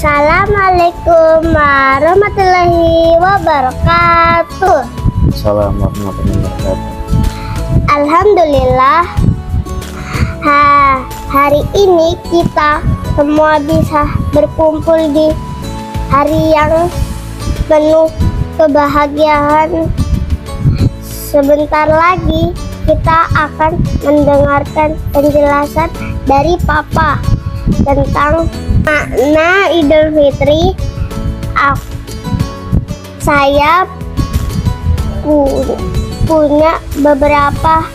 Assalamualaikum warahmatullahi wabarakatuh. Assalamualaikum warahmatullahi wabarakatuh. Alhamdulillah, hari ini kita semua bisa berkumpul di hari yang penuh kebahagiaan. Sebentar lagi kita akan mendengarkan penjelasan dari Papa tentang makna Idul Fitri. Saya punya beberapa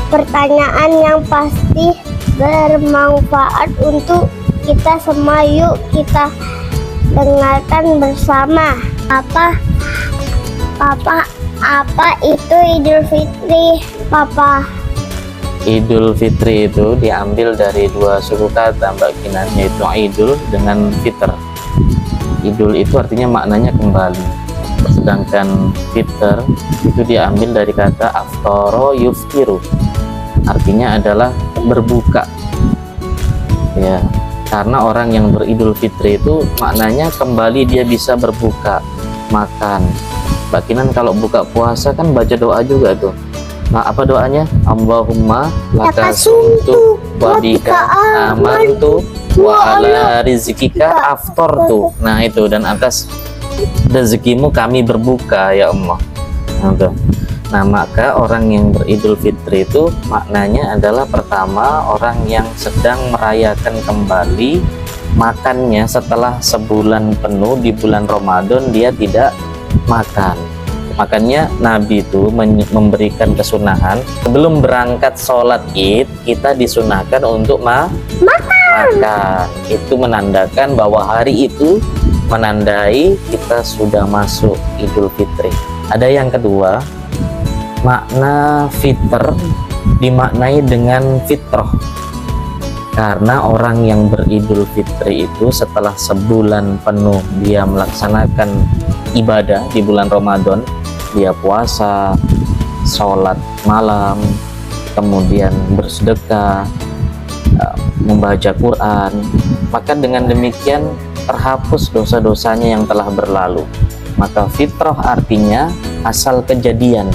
pertanyaan yang pasti bermanfaat untuk kita semua. Yuk kita dengarkan bersama. Apa itu Idul Fitri, Papa? Idul Fitri itu diambil dari dua suku kata Mbak Kinan, yaitu idul dengan fitr. Idul itu artinya maknanya kembali, sedangkan fitr itu diambil dari kata aftara yuftiru, artinya adalah berbuka. Ya, karena orang yang beridul fitri itu maknanya kembali dia bisa berbuka, makan. Mbak Kinan kalau buka puasa kan baca doa juga tuh. Nah, apa doanya? Allahumma laka sumtu wa bika amantu wa ala rizkika aftartu. Nah, itu, dan atas rezekimu kami berbuka ya Allah. Nah, maka orang yang beridul fitri itu maknanya adalah pertama orang yang sedang merayakan kembali makannya setelah sebulan penuh di bulan Ramadan dia tidak makan. Makanya Nabi itu memberikan kesunahan sebelum berangkat sholat Id kita disunahkan untuk makan. Itu menandakan bahwa hari itu menandai kita sudah masuk Idul Fitri. Ada yang kedua, makna fitr dimaknai dengan fitrah. Karena orang yang beridul fitri itu setelah sebulan penuh dia melaksanakan ibadah di bulan Ramadan, dia puasa, sholat malam, kemudian bersedekah, membaca Quran, maka dengan demikian terhapus dosa-dosanya yang telah berlalu. Maka fitrah artinya asal kejadian,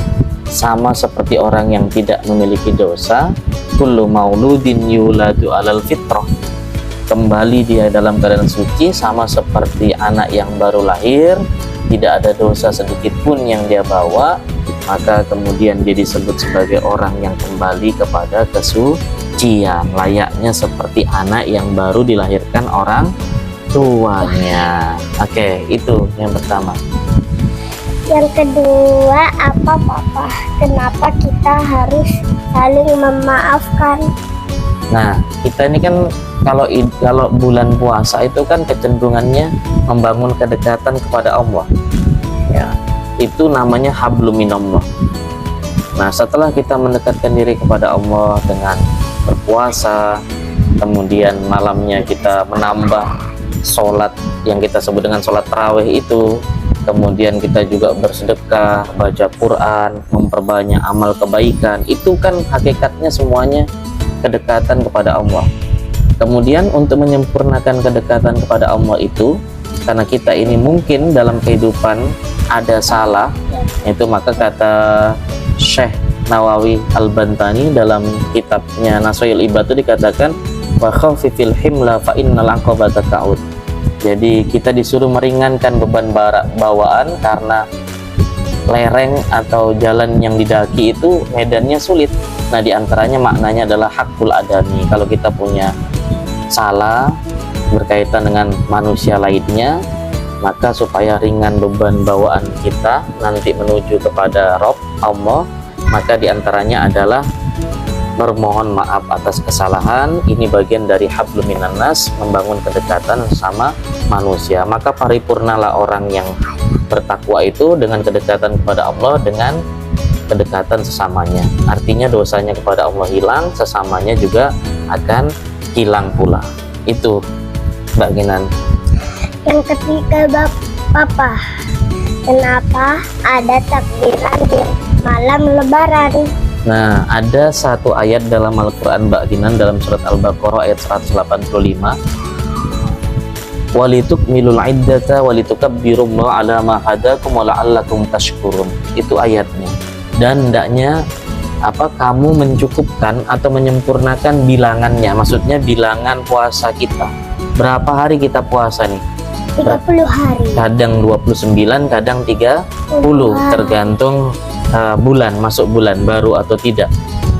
sama seperti orang yang tidak memiliki dosa. Kullu mauludin yuladu alal fitrah, kembali dia dalam keadaan suci, sama seperti anak yang baru lahir, tidak ada dosa sedikit pun yang dia bawa, maka kemudian dia disebut sebagai orang yang kembali kepada kesucian, layaknya seperti anak yang baru dilahirkan orang tuanya. Oke, itu yang pertama. Yang kedua, apa Papa? Kenapa kita harus saling memaafkan? Nah, kita ini kan kalau bulan puasa itu kan kecenderungannya membangun kedekatan kepada Allah. Ya, itu namanya hablum minallah. Nah, setelah kita mendekatkan diri kepada Allah dengan berpuasa, kemudian malamnya kita menambah sholat yang kita sebut dengan sholat tarawih itu, kemudian kita juga bersedekah, baca Quran, memperbanyak amal kebaikan, itu kan hakikatnya semuanya kedekatan kepada Allah. Kemudian untuk menyempurnakan kedekatan kepada Allah itu, karena kita ini mungkin dalam kehidupan ada salah, itu maka kata Syekh Nawawi Al-Bantani dalam kitabnya Naswail Ibad itu dikatakan wa khafifil himla fa innal aqabata ta'ud. Jadi kita disuruh meringankan beban bawaan karena lereng atau jalan yang didaki itu medannya sulit. Nah, diantaranya maknanya adalah hakul adami. Kalau kita punya salah berkaitan dengan manusia lainnya, maka supaya ringan beban bawaan kita nanti menuju kepada Rabb Allah, maka diantaranya adalah bermohon maaf atas kesalahan. Ini bagian dari hablum minan nas, membangun kedekatan sama manusia. Maka paripurnalah orang yang bertakwa itu dengan kedekatan kepada Allah, dengan kedekatan sesamanya. Artinya dosanya kepada Allah hilang, sesamanya juga akan hilang pula. Itu Mbak Kinan. Yang ketiga, Papa, kenapa ada takbiran di malam Lebaran? Nah, ada satu ayat dalam Al-Quran Mbak Kinan dalam surat Al-Baqarah ayat 185 walitukmilul iddata walitukabbirullaha ala ma hadakum wa la'allakum tashkurun. Itu ayatnya. Dan hendaknya kamu mencukupkan atau menyempurnakan bilangannya, maksudnya bilangan puasa kita. Berapa hari kita puasa nih? 30 hari. Kadang 29, kadang 30, tergantung bulan, masuk bulan baru atau tidak.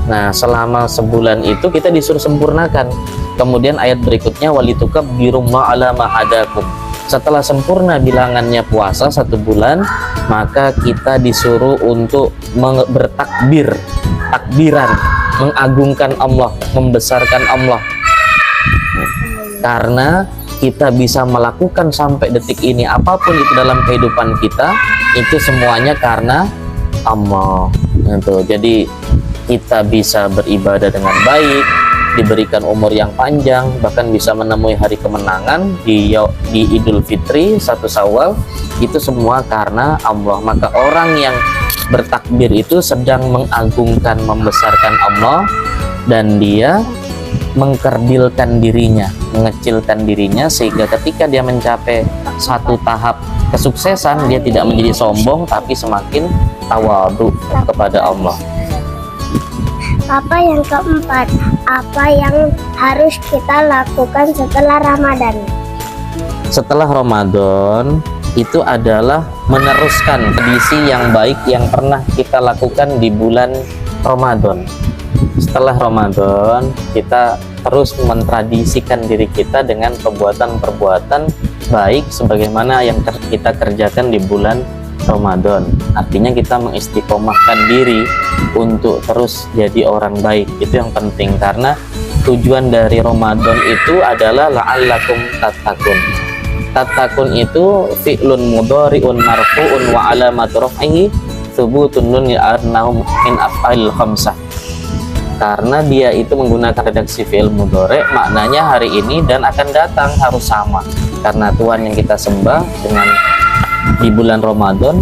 Nah, selama sebulan itu kita disuruh sempurnakan. Kemudian ayat berikutnya walitukabbirullaha ala ma hadakum. Setelah sempurna bilangannya puasa 1 bulan, maka kita disuruh untuk bertakbir, takbiran, mengagungkan Allah, membesarkan Allah. Karena kita bisa melakukan sampai detik ini apapun itu dalam kehidupan kita, itu semuanya karena Allah. Gitu. Jadi kita bisa beribadah dengan baik, diberikan umur yang panjang, bahkan bisa menemui hari kemenangan di Idul Fitri 1 Syawal, itu semua karena Allah. Maka orang yang bertakbir itu sedang mengagungkan, membesarkan Allah, dan dia mengkerdilkan dirinya, mengecilkan dirinya, sehingga ketika dia mencapai satu tahap kesuksesan, dia tidak menjadi sombong tapi semakin tawadhu kepada Allah. Papa, yang keempat, apa yang harus kita lakukan setelah Ramadan? Setelah Ramadan itu adalah meneruskan tradisi yang baik yang pernah kita lakukan di bulan Ramadan. Setelah Ramadan kita terus mentradisikan diri kita dengan perbuatan-perbuatan baik sebagaimana yang kita kerjakan di bulan Ramadan. Artinya kita mengistiqomahkan diri untuk terus jadi orang baik. Itu yang penting, karena tujuan dari Ramadan itu adalah la'allakum tattaqun. Tattaqun itu fi'lun mudhari'un marfu'un wa alamatu raf'ihi thubutun nun li'annahu min af'alil khamsah. Karena dia itu menggunakan redaksi fi'il mudhari', maknanya hari ini dan akan datang harus sama. Karena Tuhan yang kita sembah dengan di bulan Ramadan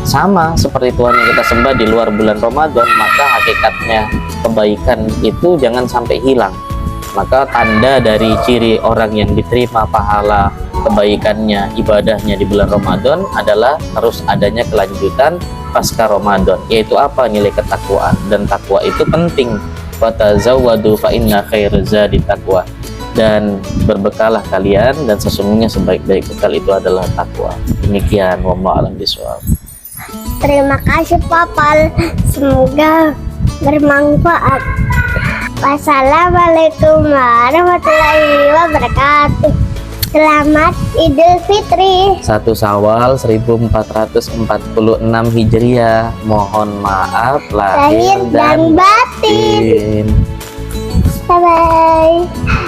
sama seperti Tuhan yang kita sembah di luar bulan Ramadan, maka hakikatnya kebaikan itu jangan sampai hilang. Maka tanda dari ciri orang yang diterima pahala kebaikannya, ibadahnya di bulan Ramadan adalah harus adanya kelanjutan pasca Ramadan, yaitu apa? Nilai ketakwaan. Dan takwa itu penting. Fatazawwadu fa inna khairaz zadi taqwa. Dan berbekalah kalian, dan sesungguhnya sebaik-baik bekal itu adalah takwa. Demikian, wallahu a'lam bishawab. Terima kasih Papa, semoga bermanfaat. Wassalamualaikum warahmatullahi wabarakatuh. Selamat Idul Fitri 1 Syawal 1446 Hijriah. Mohon maaf lahir dan batin. Bye bye.